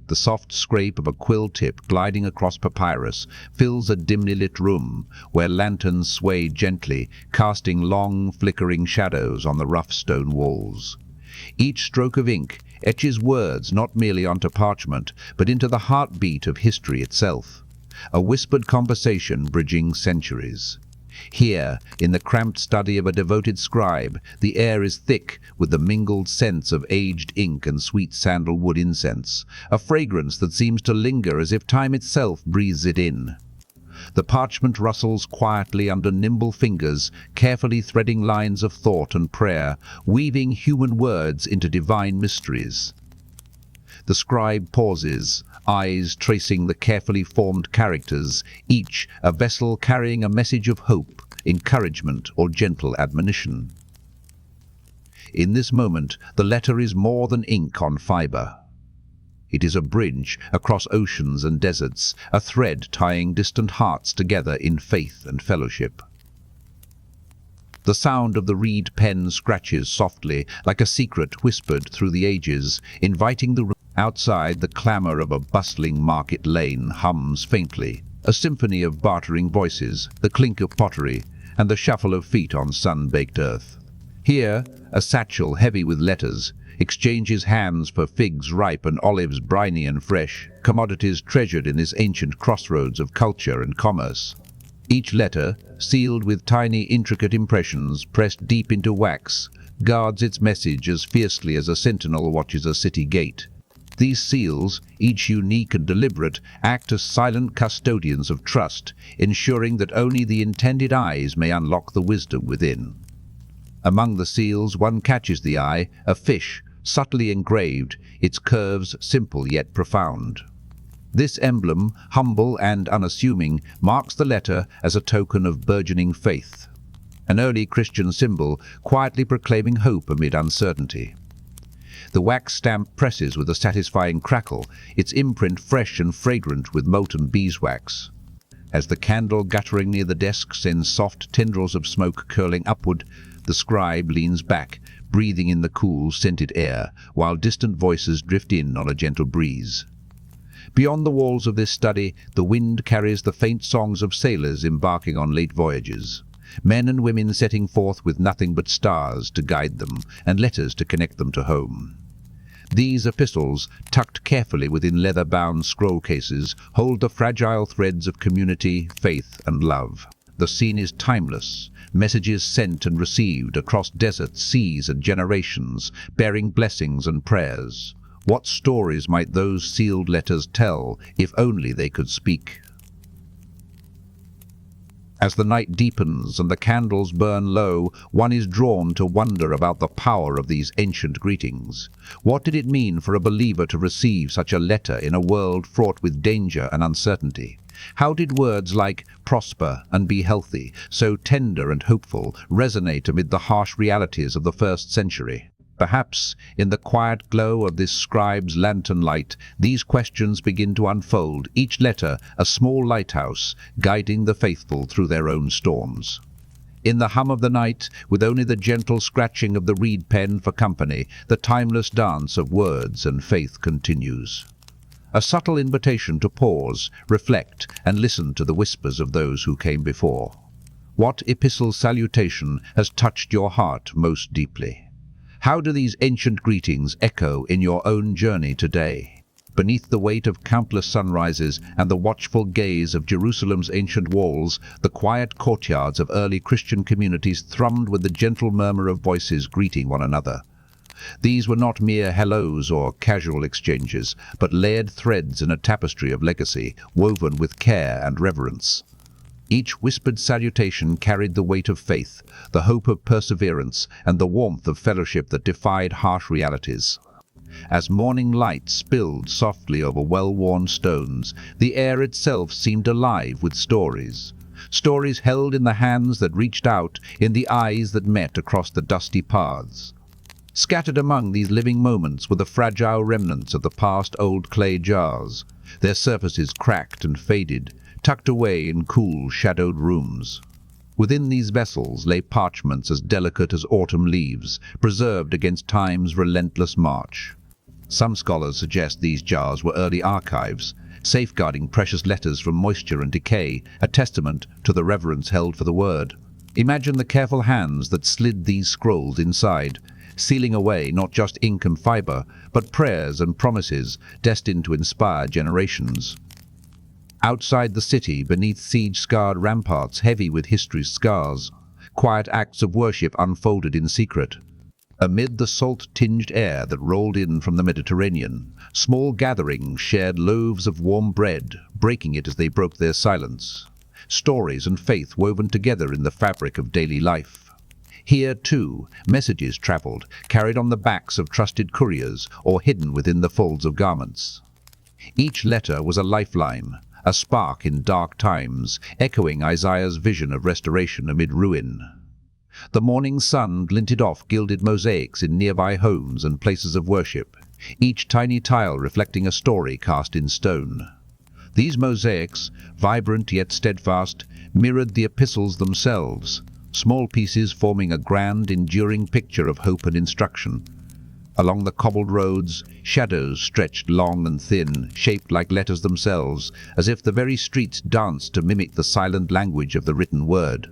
The soft scrape of a quill tip gliding across papyrus fills a dimly lit room where lanterns sway gently, casting long, flickering shadows on the rough stone walls. Each stroke of ink etches words not merely onto parchment, but into the heartbeat of history itself. A whispered conversation bridging centuries. Here, in the cramped study of a devoted scribe, the air is thick with the mingled scents of aged ink and sweet sandalwood incense, a fragrance that seems to linger as if time itself breathes it in. The parchment rustles quietly under nimble fingers, carefully threading lines of thought and prayer, weaving human words into divine mysteries. The scribe pauses, eyes tracing the carefully formed characters, each a vessel carrying a message of hope, encouragement, or gentle admonition. In this moment, the letter is more than ink on fiber. It is a bridge across oceans and deserts, a thread tying distant hearts together in faith and fellowship. The sound of the reed pen scratches softly, like a secret whispered through the ages, inviting the room. Outside, the clamor of a bustling market lane hums faintly, a symphony of bartering voices, the clink of pottery, and the shuffle of feet on sun-baked earth. Here, a satchel heavy with letters exchanges hands for figs ripe and olives briny and fresh, commodities treasured in this ancient crossroads of culture and commerce. Each letter, sealed with tiny intricate impressions pressed deep into wax, guards its message as fiercely as a sentinel watches a city gate. These seals, each unique and deliberate, act as silent custodians of trust, ensuring that only the intended eyes may unlock the wisdom within. Among the seals, one catches the eye, a fish, subtly engraved, its curves simple yet profound. This emblem, humble and unassuming, marks the letter as a token of burgeoning faith, an early Christian symbol quietly proclaiming hope amid uncertainty. The wax stamp presses with a satisfying crackle, its imprint fresh and fragrant with molten beeswax. As the candle guttering near the desk sends soft tendrils of smoke curling upward, the scribe leans back, breathing in the cool, scented air, while distant voices drift in on a gentle breeze. Beyond the walls of this study, the wind carries the faint songs of sailors embarking on late voyages. Men and women setting forth with nothing but stars to guide them, and letters to connect them to home. These epistles, tucked carefully within leather-bound scroll cases, hold the fragile threads of community, faith, and love. The scene is timeless, messages sent and received across deserts, seas, and generations, bearing blessings and prayers. What stories might those sealed letters tell, if only they could speak? As the night deepens and the candles burn low, one is drawn to wonder about the power of these ancient greetings. What did it mean for a believer to receive such a letter in a world fraught with danger and uncertainty? How did words like prosper and be healthy, so tender and hopeful, resonate amid the harsh realities of the first century? Perhaps, in the quiet glow of this scribe's lantern light, these questions begin to unfold, each letter a small lighthouse, guiding the faithful through their own storms. In the hum of the night, with only the gentle scratching of the reed pen for company, the timeless dance of words and faith continues. A subtle invitation to pause, reflect, and listen to the whispers of those who came before. What epistle salutation has touched your heart most deeply? How do these ancient greetings echo in your own journey today? Beneath the weight of countless sunrises and the watchful gaze of Jerusalem's ancient walls, the quiet courtyards of early Christian communities thrummed with the gentle murmur of voices greeting one another. These were not mere hellos or casual exchanges, but layered threads in a tapestry of legacy, woven with care and reverence. Each whispered salutation carried the weight of faith, the hope of perseverance, and the warmth of fellowship that defied harsh realities. As morning light spilled softly over well-worn stones, the air itself seemed alive with stories. Stories held in the hands that reached out, in the eyes that met across the dusty paths. Scattered among these living moments were the fragile remnants of the past old clay jars, their surfaces cracked and faded, tucked away in cool, shadowed rooms. Within these vessels lay parchments as delicate as autumn leaves, preserved against time's relentless march. Some scholars suggest these jars were early archives, safeguarding precious letters from moisture and decay, a testament to the reverence held for the word. Imagine the careful hands that slid these scrolls inside, sealing away not just ink and fiber, but prayers and promises destined to inspire generations. Outside the city, beneath siege-scarred ramparts heavy with history's scars, quiet acts of worship unfolded in secret. Amid the salt-tinged air that rolled in from the Mediterranean, small gatherings shared loaves of warm bread, breaking it as they broke their silence. Stories and faith woven together in the fabric of daily life. Here, too, messages traveled, carried on the backs of trusted couriers or hidden within the folds of garments. Each letter was a lifeline, a spark in dark times, echoing Isaiah's vision of restoration amid ruin. The morning sun glinted off gilded mosaics in nearby homes and places of worship, each tiny tile reflecting a story cast in stone. These mosaics, vibrant yet steadfast, mirrored the epistles themselves, small pieces forming a grand, enduring picture of hope and instruction. Along the cobbled roads, shadows stretched long and thin, shaped like letters themselves, as if the very streets danced to mimic the silent language of the written word.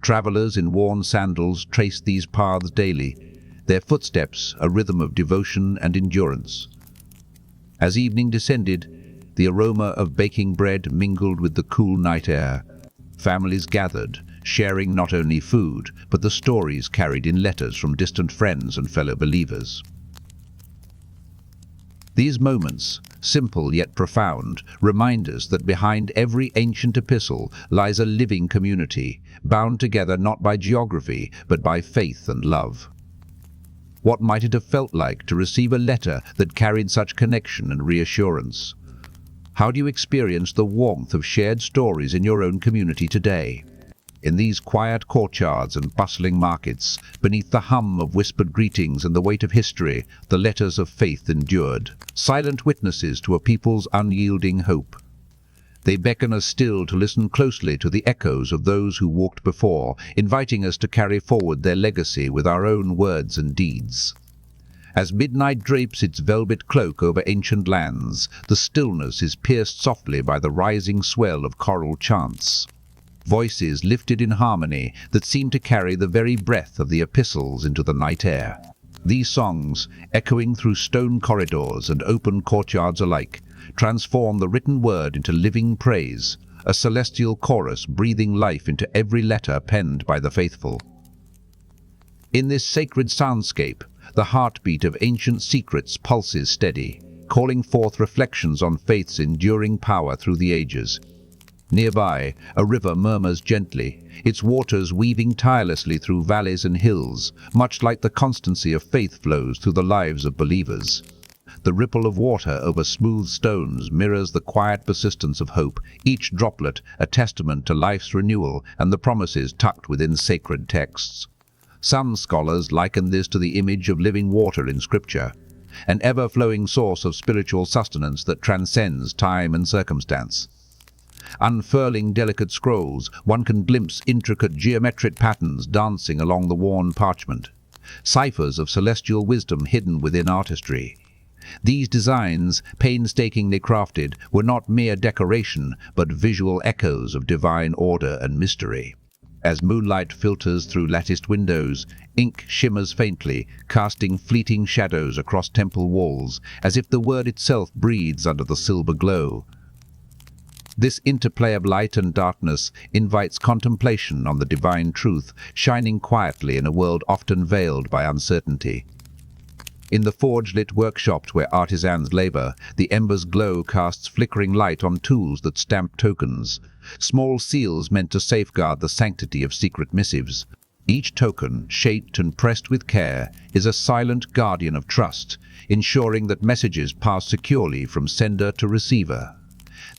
Travelers in worn sandals traced these paths daily, their footsteps a rhythm of devotion and endurance. As evening descended, the aroma of baking bread mingled with the cool night air. Families gathered, sharing not only food, but the stories carried in letters from distant friends and fellow believers. These moments, simple yet profound, remind us that behind every ancient epistle lies a living community, bound together not by geography, but by faith and love. What might it have felt like to receive a letter that carried such connection and reassurance? How do you experience the warmth of shared stories in your own community today? In these quiet courtyards and bustling markets, beneath the hum of whispered greetings and the weight of history, the letters of faith endured, silent witnesses to a people's unyielding hope. They beckon us still to listen closely to the echoes of those who walked before, inviting us to carry forward their legacy with our own words and deeds. As midnight drapes its velvet cloak over ancient lands, the stillness is pierced softly by the rising swell of choral chants. Voices lifted in harmony that seem to carry the very breath of the epistles into the night air. These songs, echoing through stone corridors and open courtyards alike, transform the written word into living praise, a celestial chorus breathing life into every letter penned by the faithful. In this sacred soundscape, the heartbeat of ancient secrets pulses steady, calling forth reflections on faith's enduring power through the ages. Nearby, a river murmurs gently, its waters weaving tirelessly through valleys and hills, much like the constancy of faith flows through the lives of believers. The ripple of water over smooth stones mirrors the quiet persistence of hope, each droplet a testament to life's renewal and the promises tucked within sacred texts. Some scholars liken this to the image of living water in Scripture, an ever-flowing source of spiritual sustenance that transcends time and circumstance. Unfurling delicate scrolls, one can glimpse intricate geometric patterns dancing along the worn parchment, ciphers of celestial wisdom hidden within artistry. These designs, painstakingly crafted, were not mere decoration, but visual echoes of divine order and mystery. As moonlight filters through latticed windows, ink shimmers faintly, casting fleeting shadows across temple walls, as if the word itself breathes under the silver glow. This interplay of light and darkness invites contemplation on the divine truth, shining quietly in a world often veiled by uncertainty. In the forge-lit workshops where artisans labor, the ember's glow casts flickering light on tools that stamp tokens, small seals meant to safeguard the sanctity of secret missives. Each token, shaped and pressed with care, is a silent guardian of trust, ensuring that messages pass securely from sender to receiver.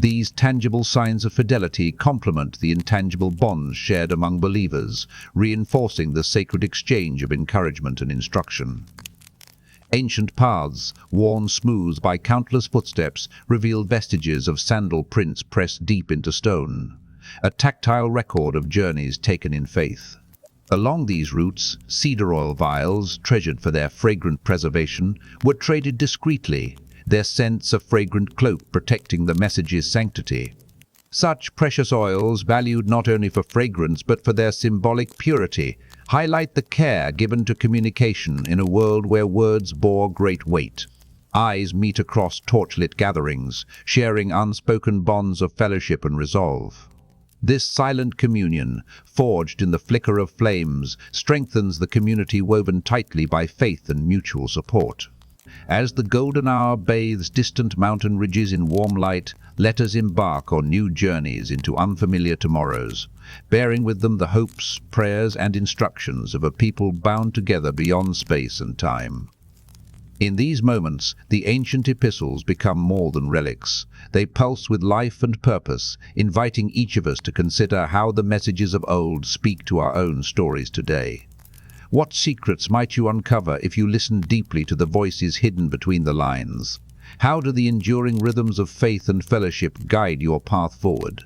These tangible signs of fidelity complement the intangible bonds shared among believers, reinforcing the sacred exchange of encouragement and instruction. Ancient paths, worn smooth by countless footsteps, reveal vestiges of sandal prints pressed deep into stone, a tactile record of journeys taken in faith. Along these routes, cedar oil vials, treasured for their fragrant preservation, were traded discreetly, their scents a fragrant cloak protecting the message's sanctity. Such precious oils, valued not only for fragrance but for their symbolic purity, highlight the care given to communication in a world where words bore great weight. Eyes meet across torchlit gatherings, sharing unspoken bonds of fellowship and resolve. This silent communion, forged in the flicker of flames, strengthens the community woven tightly by faith and mutual support. As the golden hour bathes distant mountain ridges in warm light, let us embark on new journeys into unfamiliar tomorrows, bearing with them the hopes, prayers, and instructions of a people bound together beyond space and time. In these moments, the ancient epistles become more than relics. They pulse with life and purpose, inviting each of us to consider how the messages of old speak to our own stories today. What secrets might you uncover if you listen deeply to the voices hidden between the lines? How do the enduring rhythms of faith and fellowship guide your path forward?